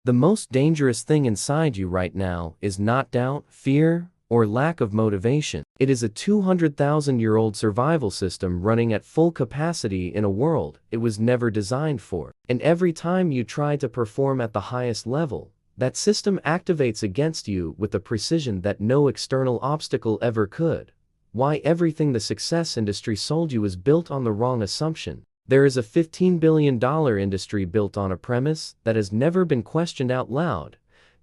The most dangerous thing inside you right now is not doubt, fear, or lack of motivation. It is a 200,000-year-old survival system running at full capacity in a world it was never designed for. And every time you try to perform at the highest level, that system activates against you with a precision that no external obstacle ever could. Why everything the success industry sold you is built on the wrong assumption. There is a $15 billion industry built on a premise that has never been questioned out loud,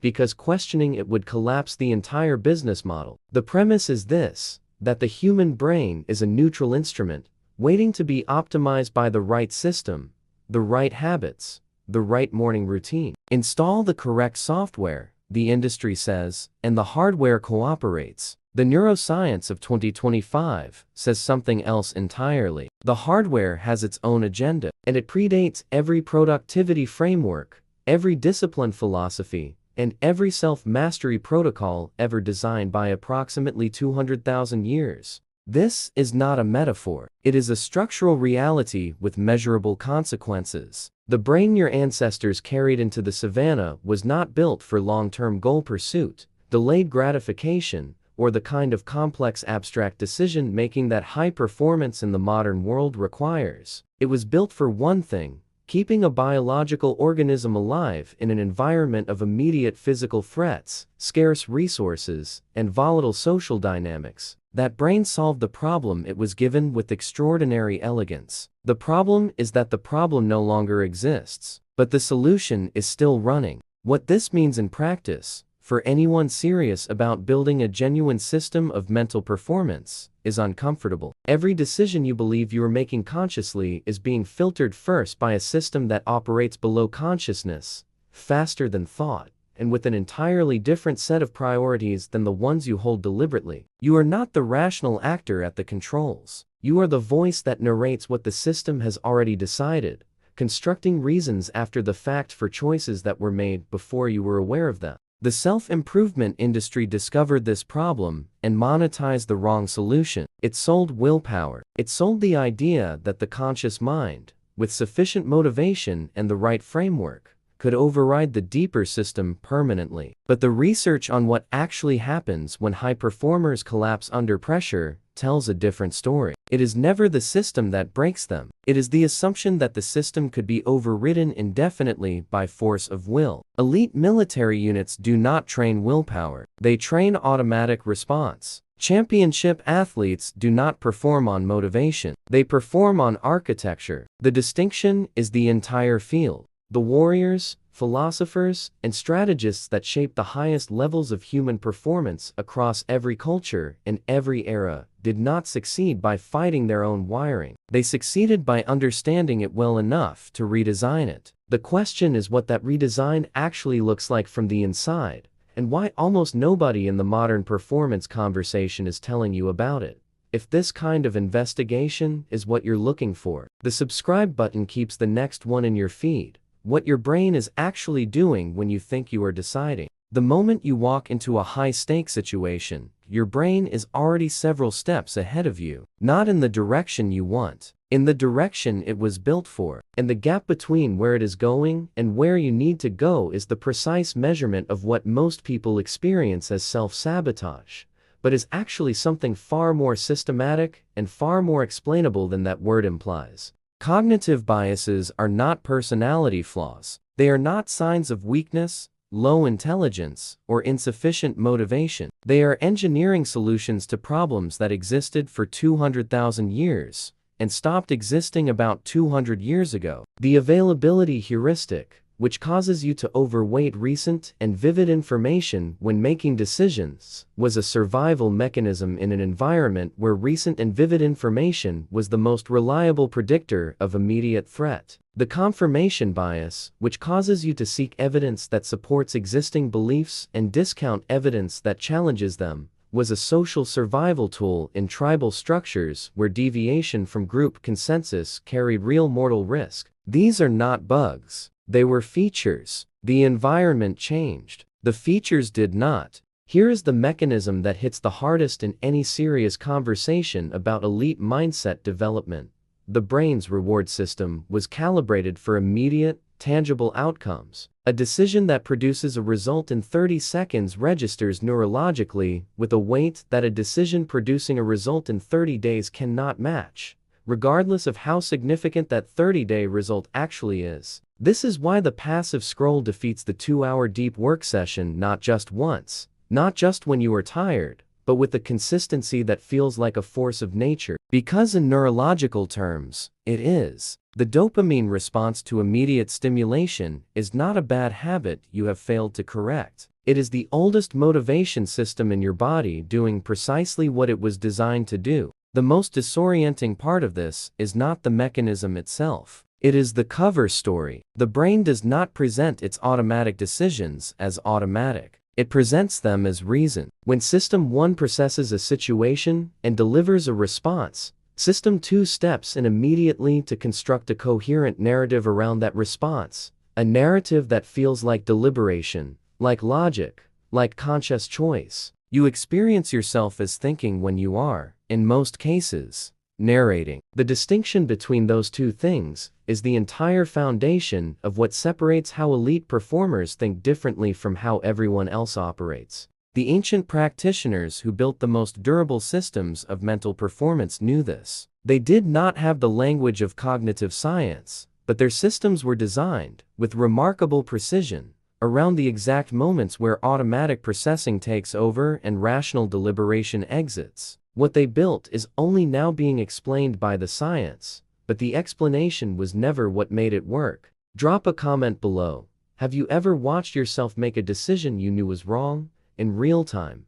because questioning it would collapse the entire business model. The premise is this: that the human brain is a neutral instrument, waiting to be optimized by the right system, the right habits, the right morning routine. Install the correct software, the industry says, and the hardware cooperates. The neuroscience of 2025 says something else entirely. The hardware has its own agenda, and it predates every productivity framework, every discipline philosophy, and every self-mastery protocol ever designed by approximately 200,000 years. This is not a metaphor. It is a structural reality with measurable consequences. The brain your ancestors carried into the savannah was not built for long-term goal pursuit, delayed gratification, or the kind of complex abstract decision-making that high performance in the modern world requires. It was built for one thing: keeping a biological organism alive in an environment of immediate physical threats, scarce resources, and volatile social dynamics. That brain solved the problem it was given with extraordinary elegance. The problem is that the problem no longer exists, but the solution is still running. What this means in practice, for anyone serious about building a genuine system of mental performance, is uncomfortable. Every decision you believe you are making consciously is being filtered first by a system that operates below consciousness, faster than thought, and with an entirely different set of priorities than the ones you hold deliberately. You are not the rational actor at the controls. You are the voice that narrates what the system has already decided, constructing reasons after the fact for choices that were made before you were aware of them. The self-improvement industry discovered this problem and monetized the wrong solution. It sold willpower. It sold the idea that the conscious mind, with sufficient motivation and the right framework, could override the deeper system permanently. But the research on what actually happens when high performers collapse under pressure tells a different story. It is never the system that breaks them. It is the assumption that the system could be overridden indefinitely by force of will. Elite military units do not train willpower. They train automatic response. Championship athletes do not perform on motivation. They perform on architecture. The distinction is the entire field. The warriors, philosophers, and strategists that shape the highest levels of human performance across every culture and every era did not succeed by fighting their own wiring. They succeeded by understanding it well enough to redesign it. The question is what that redesign actually looks like from the inside, and why almost nobody in the modern performance conversation is telling you about it. If this kind of investigation is what you're looking for, the subscribe button keeps the next one in your feed. What your brain is actually doing when you think you are deciding. The moment you walk into a high-stakes situation, your brain is already several steps ahead of you, not in the direction you want, in the direction it was built for. And the gap between where it is going and where you need to go is the precise measurement of what most people experience as self-sabotage, but is actually something far more systematic and far more explainable than that word implies. Cognitive biases are not personality flaws. They are not signs of weakness, low intelligence, or insufficient motivation. They are engineering solutions to problems that existed for 200,000 years and stopped existing about 200 years ago. The availability heuristic, which causes you to overweight recent and vivid information when making decisions, was a survival mechanism in an environment where recent and vivid information was the most reliable predictor of immediate threat. The confirmation bias, which causes you to seek evidence that supports existing beliefs and discount evidence that challenges them, was a social survival tool in tribal structures where deviation from group consensus carried real mortal risk. These are not bugs. They were features. The environment changed. The features did not. Here is the mechanism that hits the hardest in any serious conversation about elite mindset development. The brain's reward system was calibrated for immediate, tangible outcomes. A decision that produces a result in 30 seconds registers neurologically with a weight that a decision producing a result in 30 days cannot match, regardless of how significant that 30-day result actually is. This is why the passive scroll defeats the 2-hour deep work session not just once, not just when you are tired, but with the consistency that feels like a force of nature. Because in neurological terms, it is. The dopamine response to immediate stimulation is not a bad habit you have failed to correct. It is the oldest motivation system in your body doing precisely what it was designed to do. The most disorienting part of this is not the mechanism itself. It is the cover story. The brain does not present its automatic decisions as automatic. It presents them as reason. When System 1 processes a situation and delivers a response, System 2 steps in immediately to construct a coherent narrative around that response, a narrative that feels like deliberation, like logic, like conscious choice. You experience yourself as thinking when you are, in most cases, narrating. The distinction between those two things is the entire foundation of what separates how elite performers think differently from how everyone else operates. The ancient practitioners who built the most durable systems of mental performance knew this. They did not have the language of cognitive science, but their systems were designed, with remarkable precision, around the exact moments where automatic processing takes over and rational deliberation exits. What they built is only now being explained by the science, but the explanation was never what made it work. Drop a comment below. Have you ever watched yourself make a decision you knew was wrong, in real time,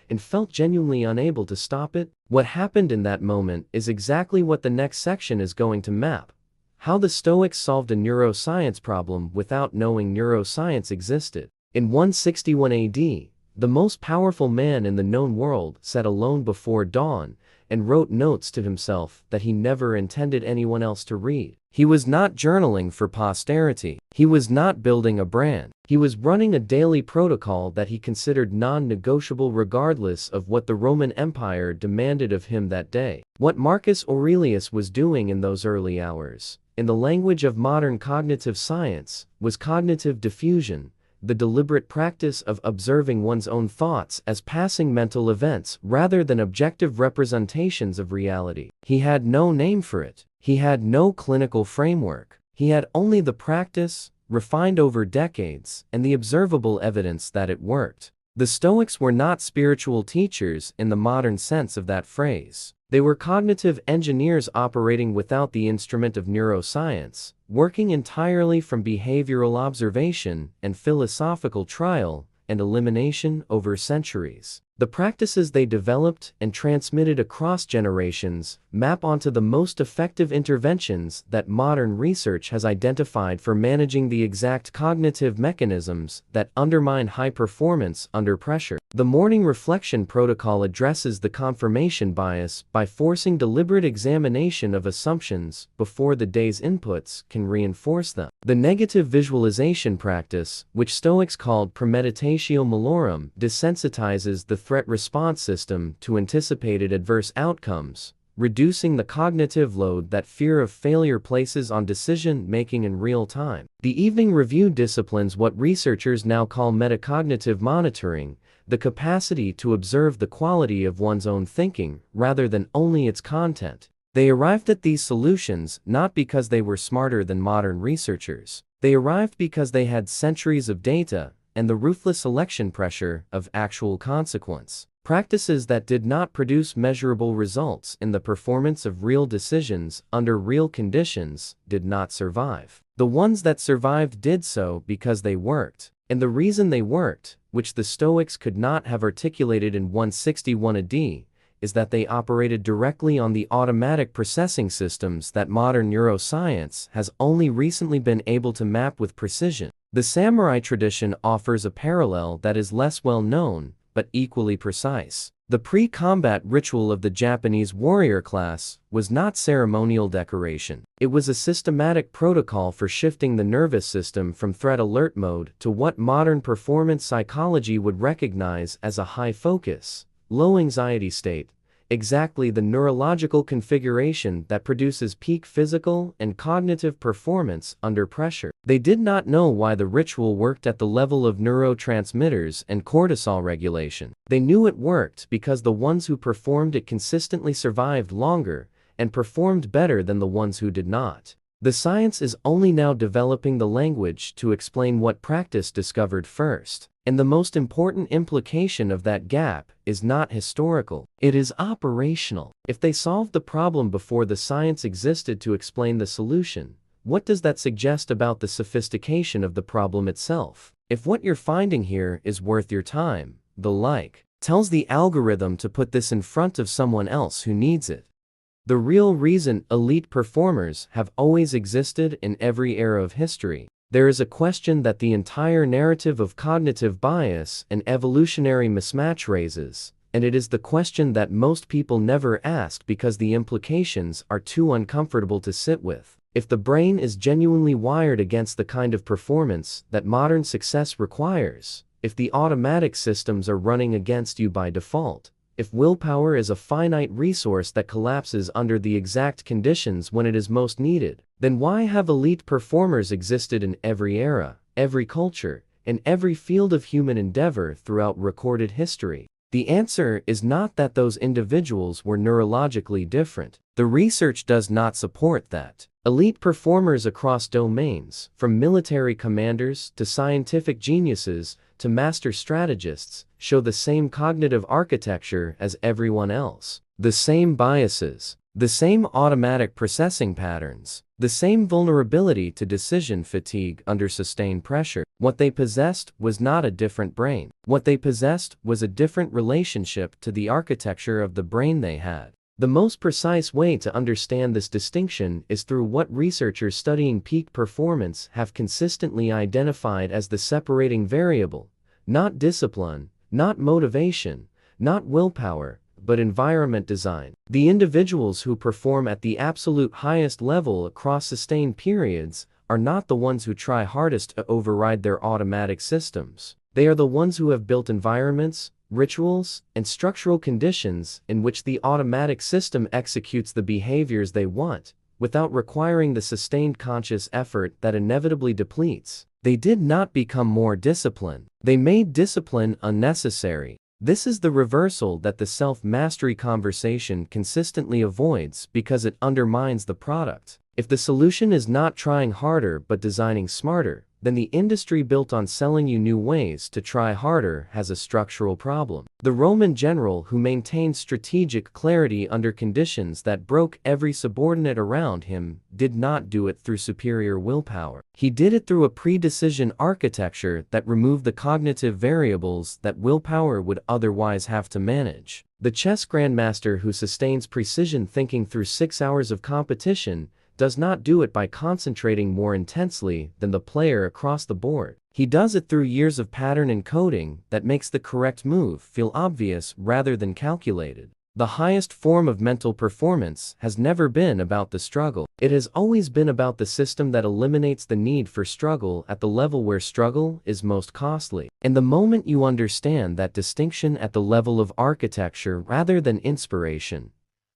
and felt genuinely unable to stop it? What happened in that moment is exactly what the next section is going to map. How the Stoics solved a neuroscience problem without knowing neuroscience existed. In 161 AD, the most powerful man in the known world sat alone before dawn and wrote notes to himself that he never intended anyone else to read. He was not journaling for posterity. He was not building a brand. He was running a daily protocol that he considered non-negotiable regardless of what the Roman Empire demanded of him that day. What Marcus Aurelius was doing in those early hours, in the language of modern cognitive science, was cognitive diffusion, the deliberate practice of observing one's own thoughts as passing mental events rather than objective representations of reality. He had no name for it. He had no clinical framework. He had only the practice, refined over decades, and the observable evidence that it worked. The Stoics were not spiritual teachers in the modern sense of that phrase. They were cognitive engineers operating without the instrument of neuroscience, working entirely from behavioral observation and philosophical trial and elimination over centuries. The practices they developed and transmitted across generations map onto the most effective interventions that modern research has identified for managing the exact cognitive mechanisms that undermine high performance under pressure. The morning reflection protocol addresses the confirmation bias by forcing deliberate examination of assumptions before the day's inputs can reinforce them. The negative visualization practice, which Stoics called premeditatio malorum, desensitizes the threat response system to anticipated adverse outcomes, reducing the cognitive load that fear of failure places on decision-making in real time. The evening review disciplines what researchers now call metacognitive monitoring, the capacity to observe the quality of one's own thinking rather than only its content. They arrived at these solutions not because they were smarter than modern researchers. They arrived because they had centuries of data and the ruthless selection pressure of actual consequence. Practices that did not produce measurable results in the performance of real decisions under real conditions did not survive. The ones that survived did so because they worked. And the reason they worked, which the Stoics could not have articulated in 161 AD, is that they operated directly on the automatic processing systems that modern neuroscience has only recently been able to map with precision. The samurai tradition offers a parallel that is less well known, but equally precise. The pre-combat ritual of the Japanese warrior class was not ceremonial decoration. It was a systematic protocol for shifting the nervous system from threat alert mode to what modern performance psychology would recognize as a high focus, low anxiety state. exactly the neurological configuration that produces peak physical and cognitive performance under pressure. They did not know why the ritual worked at the level of neurotransmitters and cortisol regulation. They knew it worked because the ones who performed it consistently survived longer and performed better than the ones who did not. The science is only now developing the language to explain what practice discovered first. And the most important implication of that gap is not historical, it is operational. If they solved the problem before the science existed to explain the solution, what does that suggest about the sophistication of the problem itself? If what you're finding here is worth your time, the like tells the algorithm to put this in front of someone else who needs it. The real reason elite performers have always existed in every era of history. There is a question that the entire narrative of cognitive bias and evolutionary mismatch raises, and it is the question that most people never ask because the implications are too uncomfortable to sit with. If the brain is genuinely wired against the kind of performance that modern success requires, if the automatic systems are running against you by default, if willpower is a finite resource that collapses under the exact conditions when it is most needed, then why have elite performers existed in every era, every culture, and every field of human endeavor throughout recorded history? The answer is not that those individuals were neurologically different. The research does not support that. Elite performers across domains, from military commanders to scientific geniuses to master strategists, show the same cognitive architecture as everyone else. The same biases, the same automatic processing patterns, the same vulnerability to decision fatigue under sustained pressure. What they possessed was not a different brain. What they possessed was a different relationship to the architecture of the brain they had. The most precise way to understand this distinction is through what researchers studying peak performance have consistently identified as the separating variable: not discipline, not motivation, not willpower, but environment design. The individuals who perform at the absolute highest level across sustained periods are not the ones who try hardest to override their automatic systems. They are the ones who have built environments, rituals, and structural conditions in which the automatic system executes the behaviors they want, without requiring the sustained conscious effort that inevitably depletes. They did not become more disciplined. They made discipline unnecessary. This is the reversal that the self-mastery conversation consistently avoids because it undermines the product. If the solution is not trying harder but designing smarter, then the industry built on selling you new ways to try harder has a structural problem. The Roman general who maintained strategic clarity under conditions that broke every subordinate around him did not do it through superior willpower. He did it through a pre-decision architecture that removed the cognitive variables that willpower would otherwise have to manage. The chess grandmaster who sustains precision thinking through 6 hours of competition does not do it by concentrating more intensely than the player across the board. He does it through years of pattern encoding that makes the correct move feel obvious rather than calculated. The highest form of mental performance has never been about the struggle. It has always been about the system that eliminates the need for struggle at the level where struggle is most costly. And the moment you understand that distinction at the level of architecture rather than inspiration,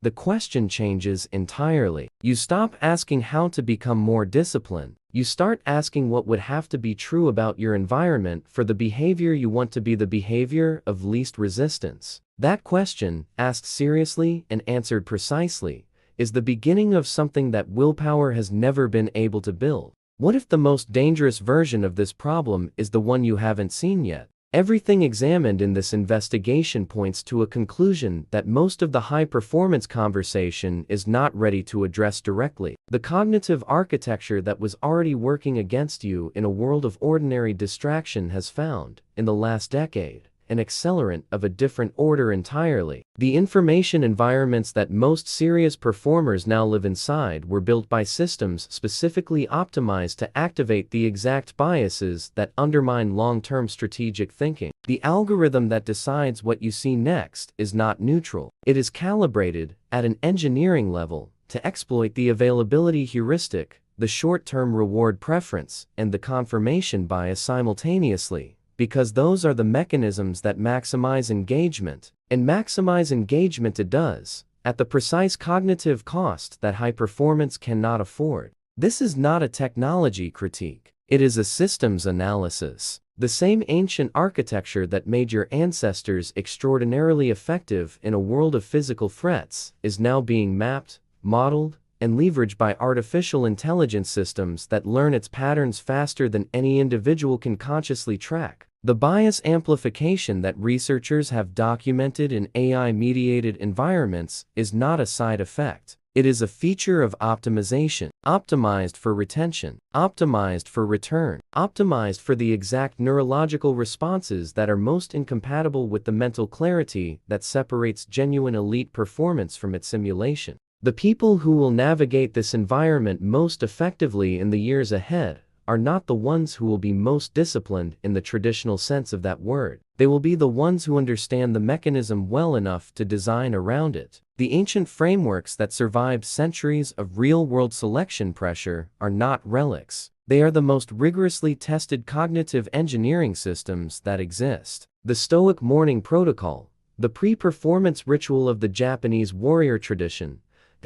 the question changes entirely. You stop asking how to become more disciplined. You start asking what would have to be true about your environment for the behavior you want to be the behavior of least resistance. That question, asked seriously and answered precisely, is the beginning of something that willpower has never been able to build. What if the most dangerous version of this problem is the one you haven't seen yet? Everything examined in this investigation points to a conclusion that most of the high-performance conversation is not ready to address directly. The cognitive architecture that was already working against you in a world of ordinary distraction has found, in the last decade, an accelerant of a different order entirely. The information environments that most serious performers now live inside were built by systems specifically optimized to activate the exact biases that undermine long-term strategic thinking. The algorithm that decides what you see next is not neutral. It is calibrated, at an engineering level, to exploit the availability heuristic, the short-term reward preference, and the confirmation bias simultaneously. because those are the mechanisms that maximize engagement, and maximize engagement it does, at the precise cognitive cost that high performance cannot afford. This is not a technology critique. It is a systems analysis. The same ancient architecture that made your ancestors extraordinarily effective in a world of physical threats is now being mapped, modeled, and leveraged by artificial intelligence systems that learn its patterns faster than any individual can consciously track. The bias amplification that researchers have documented in AI-mediated environments is not a side effect. It is a feature of optimization, optimized for retention, optimized for return, optimized for the exact neurological responses that are most incompatible with the mental clarity that separates genuine elite performance from its simulation. The people who will navigate this environment most effectively in the years ahead are not the ones who will be most disciplined in the traditional sense of that word. They will be the ones who understand the mechanism well enough to design around it. The ancient frameworks that survived centuries of real-world selection pressure are not relics. They are the most rigorously tested cognitive engineering systems that exist. The Stoic morning protocol, the pre-performance ritual of the Japanese warrior tradition,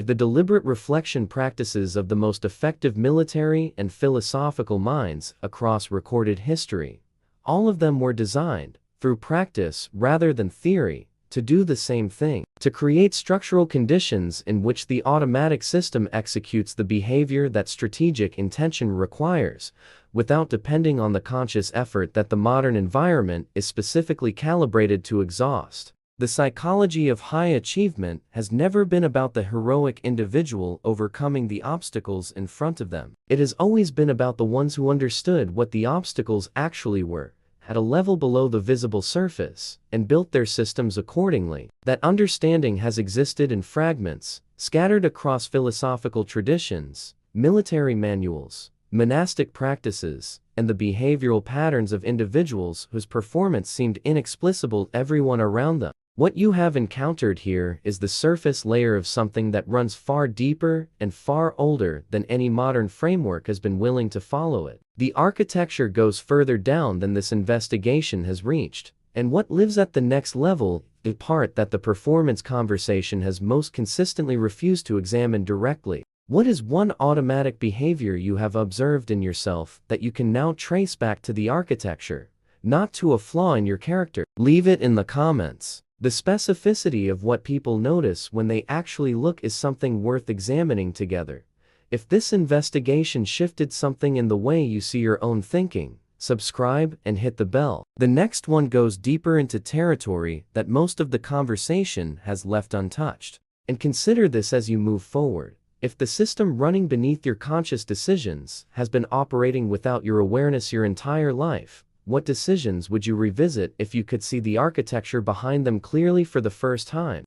the deliberate reflection practices of the most effective military and philosophical minds across recorded history, all of them were designed, through practice rather than theory, to do the same thing, to create structural conditions in which the automatic system executes the behavior that strategic intention requires, without depending on the conscious effort that the modern environment is specifically calibrated to exhaust. The psychology of high achievement has never been about the heroic individual overcoming the obstacles in front of them. It has always been about the ones who understood what the obstacles actually were, at a level below the visible surface, and built their systems accordingly. That understanding has existed in fragments, scattered across philosophical traditions, military manuals, monastic practices, and the behavioral patterns of individuals whose performance seemed inexplicable to everyone around them. What you have encountered here is the surface layer of something that runs far deeper and far older than any modern framework has been willing to follow it. The architecture goes further down than this investigation has reached, and what lives at the next level, the part that the performance conversation has most consistently refused to examine directly. What is one automatic behavior you have observed in yourself that you can now trace back to the architecture, not to a flaw in your character? Leave it in the comments. The specificity of what people notice when they actually look is something worth examining together. If this investigation shifted something in the way you see your own thinking, subscribe and hit the bell. The next one goes deeper into territory that most of the conversation has left untouched. And consider this as you move forward. If the system running beneath your conscious decisions has been operating without your awareness your entire life, what decisions would you revisit if you could see the architecture behind them clearly for the first time?